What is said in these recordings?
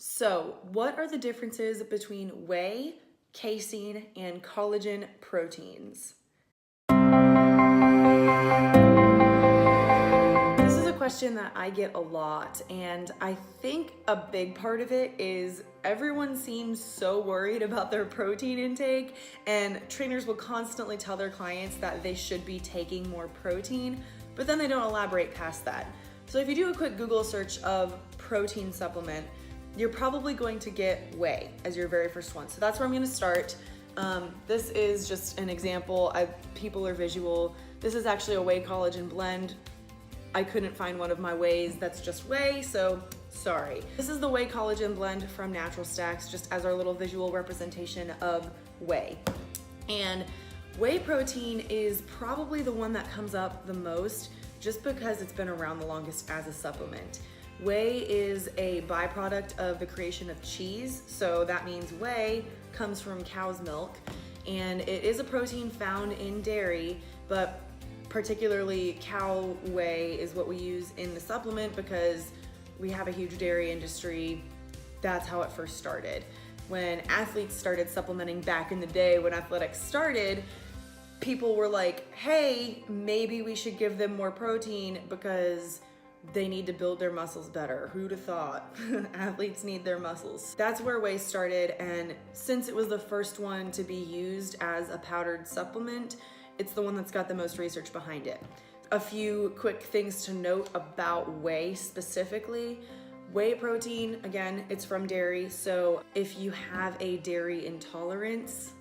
So, what are the differences between whey, casein, and collagen proteins? This is a question that I get a lot, and I think a big part of it is everyone seems so worried about their protein intake, and trainers will constantly tell their clients that they should be taking more protein, but then they don't elaborate past that. So if you do a quick Google search of protein supplement, you're probably going to get whey as your very first one. So that's where I'm gonna start. This is just an example. People are visual. This is actually a whey collagen blend. I couldn't find one of my wheys that's just whey, so sorry. This is the whey collagen blend from Natural Stacks, just as our little visual representation of whey. And whey protein is probably the one that comes up the most just because it's been around the longest as a supplement. Whey is a byproduct of the creation of cheese, so that means whey comes from cow's milk, and it is a protein found in dairy, but particularly cow whey is what we use in the supplement because we have a huge dairy industry. That's how it first started. When athletes started supplementing back in the day, when athletics started, people were like, hey, maybe we should give them more protein because they need to build their muscles better. Who'd have thought? Athletes need their muscles. That's where whey started, and since it was the first one to be used as a powdered supplement, it's the one that's got the most research behind it. A few quick things to note about whey specifically. Whey protein, again, it's from dairy, so if you have a dairy intolerance,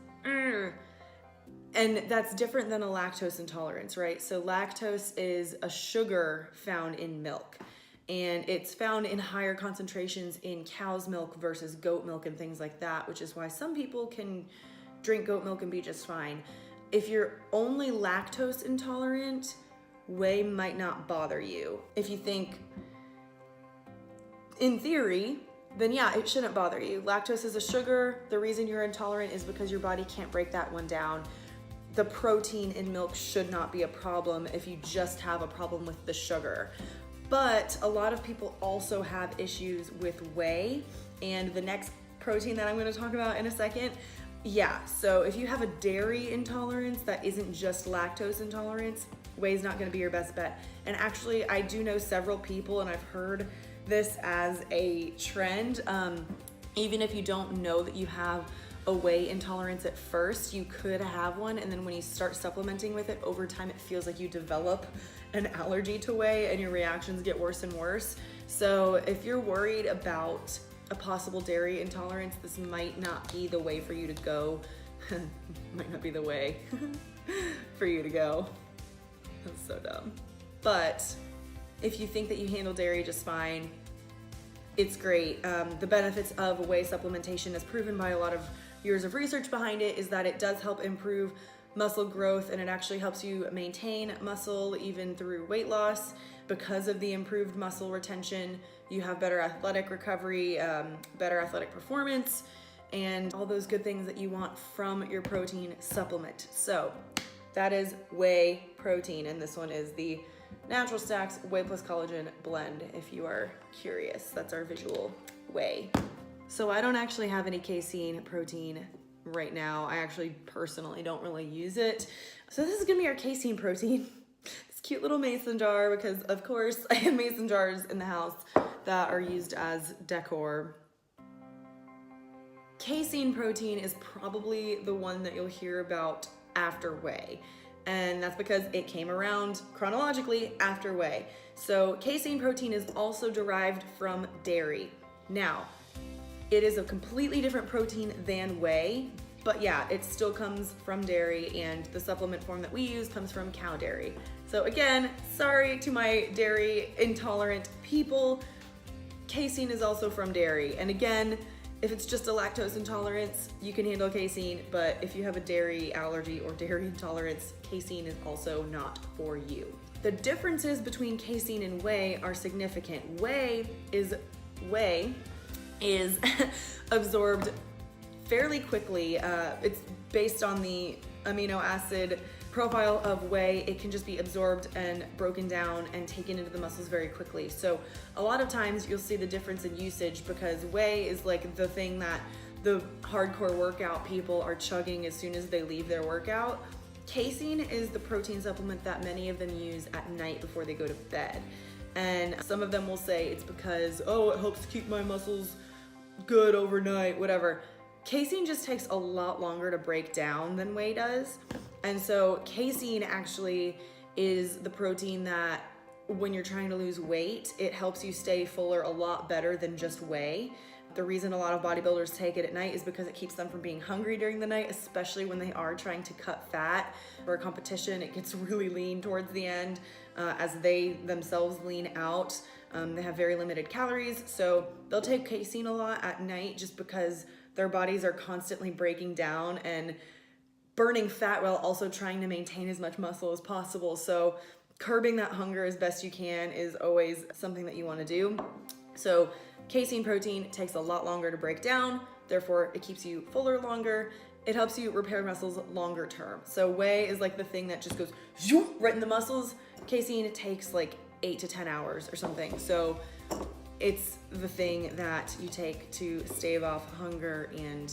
and that's different than a lactose intolerance, right? So lactose is a sugar found in milk, and it's found in higher concentrations in cow's milk versus goat milk and things like that, which is why some people can drink goat milk and be just fine. If you're only lactose intolerant, whey might not bother you. If you think, in theory, then yeah, it shouldn't bother you. Lactose is a sugar. The reason you're intolerant is because your body can't break that one down. The protein in milk should not be a problem if you just have a problem with the sugar. But a lot of people also have issues with whey, and the next protein that I'm going to talk about in a second. Yeah, so if you have a dairy intolerance that isn't just lactose intolerance, whey's not going to be your best bet. And actually, I do know several people, and I've heard this as a trend. Even if you don't know that you have a whey intolerance at first, you could have one, and then when you start supplementing with it over time, it feels like you develop an allergy to whey and your reactions get worse and worse. So if you're worried about a possible dairy intolerance, this might not be the way for you to go. Might not be the way for you to go. That's so dumb. But if you think that you handle dairy just fine, it's great. The benefits of whey supplementation, as proven by a lot of years of research behind it, is that it does help improve muscle growth, and it actually helps you maintain muscle even through weight loss. Because of the improved muscle retention, you have better athletic recovery, better athletic performance, and all those good things that you want from your protein supplement. So that is whey protein, and this one is the Natural Stacks Whey plus Collagen blend, if you are curious. That's our visual whey. So I don't actually have any casein protein right now. I actually personally don't really use it. So this is gonna be our casein protein. This cute little mason jar, because of course I have mason jars in the house that are used as decor. Casein protein is probably the one that you'll hear about after whey. And that's because it came around chronologically after whey. So casein protein is also derived from dairy. Now, it is a completely different protein than whey, but yeah, it still comes from dairy, and the supplement form that we use comes from cow dairy. So again, sorry to my dairy intolerant people, casein is also from dairy. And again, if it's just a lactose intolerance, you can handle casein, but if you have a dairy allergy or dairy intolerance, casein is also not for you. The differences between casein and whey are significant. Whey is absorbed fairly quickly. It's based on the amino acid profile of whey, it can just be absorbed and broken down and taken into the muscles very quickly. So a lot of times you'll see the difference in usage because whey is like the thing that the hardcore workout people are chugging as soon as they leave their workout. Casein is the protein supplement that many of them use at night before they go to bed. And some of them will say it's because, oh, it helps keep my muscles good overnight, whatever. Casein just takes a lot longer to break down than whey does. And so casein actually is the protein that when you're trying to lose weight, it helps you stay fuller a lot better than just whey. The reason a lot of bodybuilders take it at night is because it keeps them from being hungry during the night, especially when they are trying to cut fat. For a competition, it gets really lean towards the end as they themselves lean out. They have very limited calories, so they'll take casein a lot at night just because their bodies are constantly breaking down and burning fat while also trying to maintain as much muscle as possible. So curbing that hunger as best you can is always something that you want to do. So casein protein takes a lot longer to break down, therefore it keeps you fuller longer. It helps you repair muscles longer term. So whey is like the thing that just goes right in the muscles. Casein takes like 8 to 10 hours or something. So it's the thing that you take to stave off hunger and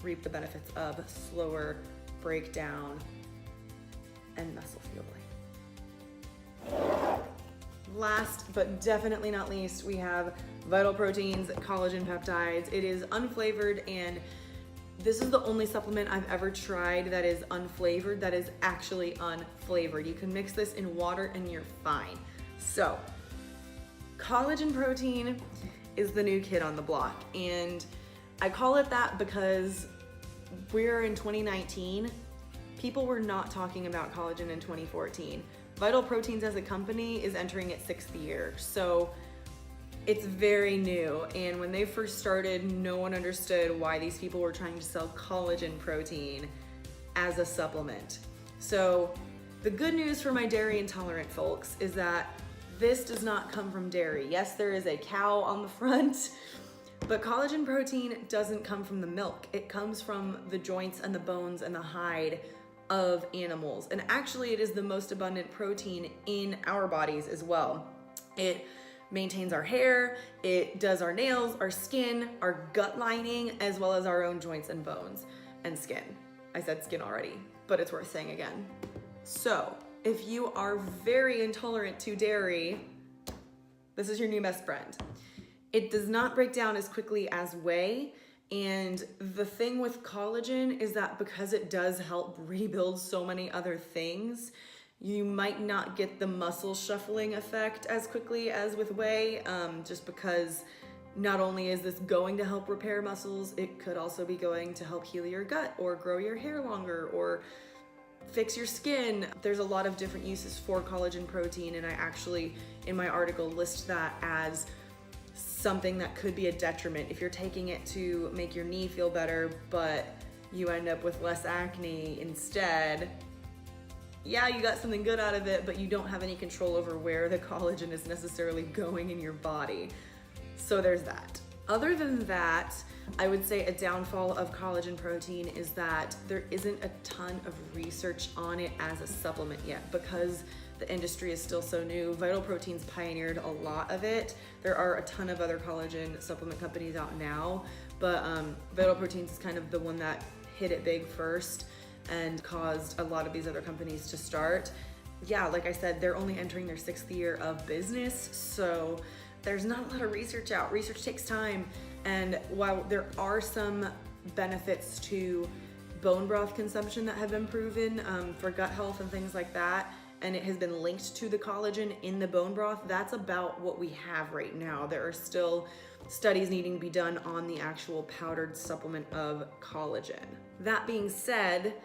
reap the benefits of slower breakdown and muscle fueling. Last but definitely not least, we have Vital Proteins, collagen peptides. It is unflavored, and this is the only supplement I've ever tried that is unflavored, that is actually unflavored. You can mix this in water and you're fine. So, collagen protein is the new kid on the block, and I call it that because we're in 2019. People were not talking about collagen in 2014. Vital Proteins as a company is entering its 6th year, so it's very new. And when they first started, no one understood why these people were trying to sell collagen protein as a supplement. So the good news for my dairy intolerant folks is that this does not come from dairy. Yes, there is a cow on the front, but collagen protein doesn't come from the milk. It comes from the joints and the bones and the hide of animals. And actually it is the most abundant protein in our bodies as well. It maintains our hair, it does our nails, our skin, our gut lining, as well as our own joints and bones and skin. I said skin already, but it's worth saying again. So if you are very intolerant to dairy, this is your new best friend. It does not break down as quickly as whey. And the thing with collagen is that because it does help rebuild so many other things, you might not get the muscle shuffling effect as quickly as with whey, just because not only is this going to help repair muscles, it could also be going to help heal your gut or grow your hair longer or fix your skin. There's a lot of different uses for collagen protein, and I actually, in my article, list that as something that could be a detriment if you're taking it to make your knee feel better, but you end up with less acne instead. Yeah, you got something good out of it, but you don't have any control over where the collagen is necessarily going in your body. So there's that. Other than that, I would say a downfall of collagen protein is that there isn't a ton of research on it as a supplement yet because the industry is still so new. Vital Proteins pioneered a lot of it. There are a ton of other collagen supplement companies out now, but Vital Proteins is kind of the one that hit it big first and caused a lot of these other companies to start. Yeah, like I said, they're only entering their 6th year of business, so there's not a lot of research out. Research takes time, and while there are some benefits to bone broth consumption that have been proven for gut health and things like that, and it has been linked to the collagen in the bone broth, that's about what we have right now. There are still studies needing to be done on the actual powdered supplement of collagen. That being said,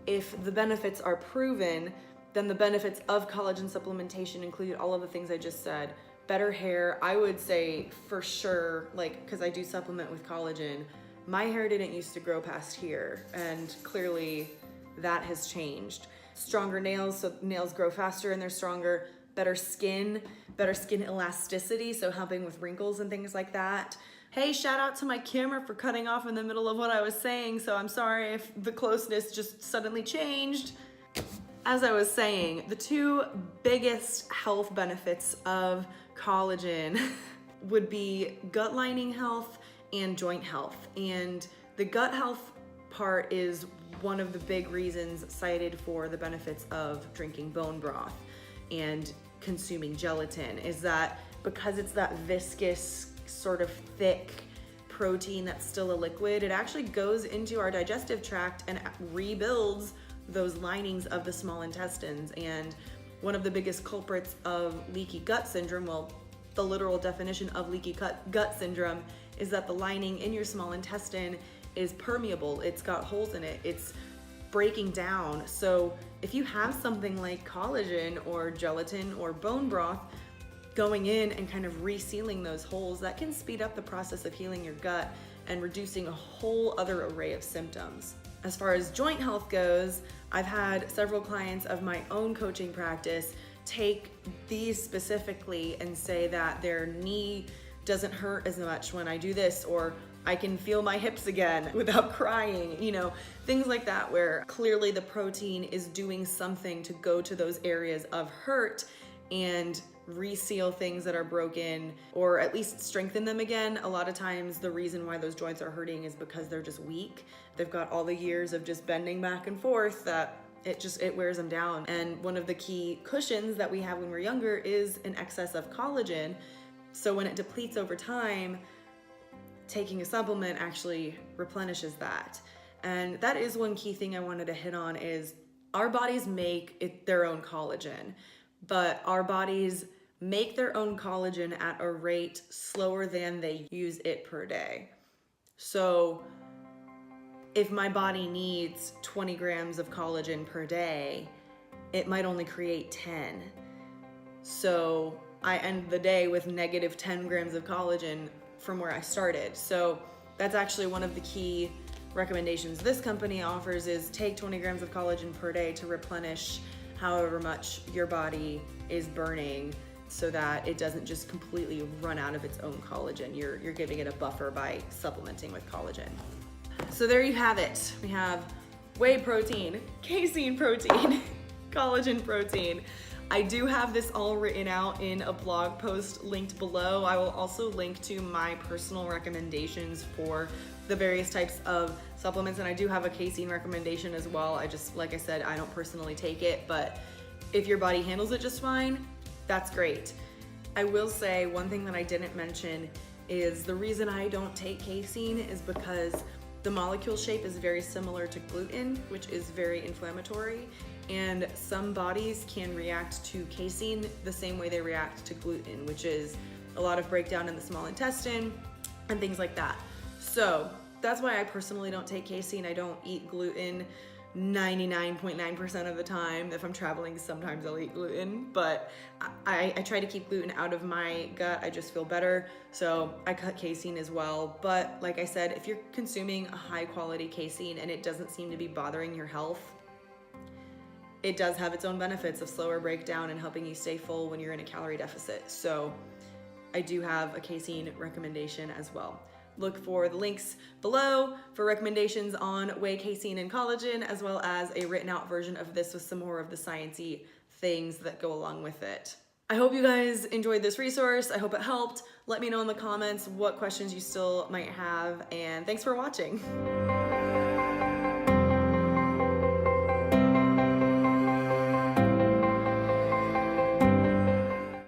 if the benefits are proven, then the benefits of collagen supplementation include all of the things I just said. Better hair, I would say for sure, like, because I do supplement with collagen, my hair didn't used to grow past here, and clearly that has changed. Stronger nails, so nails grow faster and they're stronger. Better skin elasticity, so helping with wrinkles and things like that. Hey, shout out to my camera for cutting off in the middle of what I was saying, so I'm sorry if the closeness just suddenly changed. as I was saying, the two biggest health benefits of collagen would be gut lining health and joint health. And the gut health part is one of the big reasons cited for the benefits of drinking bone broth and consuming gelatin, is that because it's that viscous, sort of thick protein that's still a liquid, it actually goes into our digestive tract and rebuilds those linings of the small intestines. And one of the biggest culprits of leaky gut syndrome, well, the literal definition of leaky gut syndrome is that the lining in your small intestine is permeable. It's got holes in it. It's breaking down. So if you have something like collagen or gelatin or bone broth going in and kind of resealing those holes, that can speed up the process of healing your gut and reducing a whole other array of symptoms. As far as joint health goes, I've had several clients of my own coaching practice take these specifically and say that their knee doesn't hurt as much when I do this, or I can feel my hips again without crying, you know, things like that, where clearly the protein is doing something to go to those areas of hurt and reseal things that are broken, or at least strengthen them again. A lot of times the reason why those joints are hurting is because they're just weak. They've got all the years of just bending back and forth that it wears them down. And one of the key cushions that we have when we're younger is an excess of collagen. So when it depletes over time, taking a supplement actually replenishes that. And that is one key thing I wanted to hit on, is our bodies make their own collagen, but our bodies make their own collagen at a rate slower than they use it per day. So if my body needs 20 grams of collagen per day, it might only create 10. So I end the day with negative 10 grams of collagen from where I started. So that's actually one of the key recommendations this company offers, is take 20 grams of collagen per day to replenish however much your body is burning, so that it doesn't just completely run out of its own collagen. You're giving it a buffer by supplementing with collagen. So there you have it. We have whey protein, casein protein, collagen protein. I do have this all written out in a blog post linked below. I will also link to my personal recommendations for the various types of supplements, and I do have a casein recommendation as well. I just, like I said, I don't personally take it, but if your body handles it just fine, that's great. I will say one thing that I didn't mention is the reason I don't take casein is because the molecule shape is very similar to gluten, which is very inflammatory, and some bodies can react to casein the same way they react to gluten, which is a lot of breakdown in the small intestine and things like that. So that's why I personally don't take casein. I don't eat gluten 99.9% of the time. If I'm traveling, sometimes I'll eat gluten, but I try to keep gluten out of my gut. I just feel better, so I cut casein as well. But like I said, if you're consuming a high quality casein and it doesn't seem to be bothering your health, it does have its own benefits of slower breakdown and helping you stay full when you're in a calorie deficit. So I do have a casein recommendation as well. Look for the links below for recommendations on whey, casein, and collagen, as well as a written out version of this with some more of the sciencey things that go along with it. I hope you guys enjoyed this resource. I hope it helped. Let me know in the comments what questions you still might have, and thanks for watching.